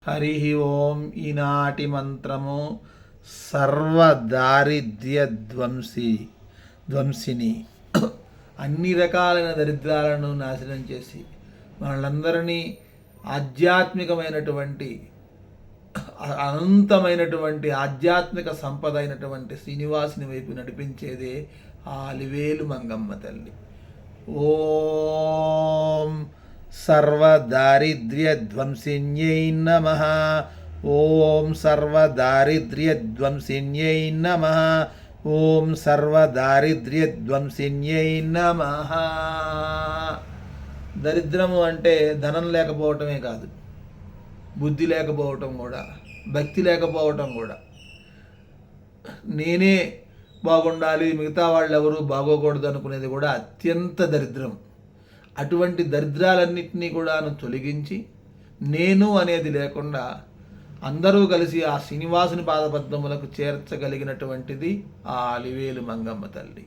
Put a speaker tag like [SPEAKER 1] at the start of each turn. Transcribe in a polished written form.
[SPEAKER 1] హరి ఓం. ఈనాటి మంత్రము సర్వదారిద్ర్య ధ్వంసిని. అన్ని రకాలైన దరిద్రాలను నాశనం చేసి మనలందరినీ ఆధ్యాత్మికమైనటువంటి అనంతమైనటువంటి ఆధ్యాత్మిక సంపద అయినటువంటి శ్రీనివాసుని వైపు నడిపించేదే ఆ అలివేలు మంగమ్మ తల్లి. ఓం సర్వదారిద్ర్యధ్వంసిన్యై నమః. ఓం సర్వదారిద్ర్యధ్వంసిన్యై నమః. ఓం సర్వదారిద్ర్యధ్వంసిన్యై నమః. దరిద్రము అంటే ధనం లేకపోవటమే కాదు, బుద్ధి లేకపోవటం కూడా, భక్తి లేకపోవటం కూడా. నేనే బాగుండాలి, మిగతా వాళ్ళు ఎవరు బాగోకూడదు అనుకునేది కూడా అత్యంత దరిద్రం. అటువంటి దరిద్రాలన్నింటినీ కూడా తొలగించి నేను అనేది లేకుండా అందరూ కలిసి ఆ శ్రీనివాసుని పాదపద్మములకు చేర్చగలిగినటువంటిది ఆ అలివేలు మంగమ్మ తల్లి.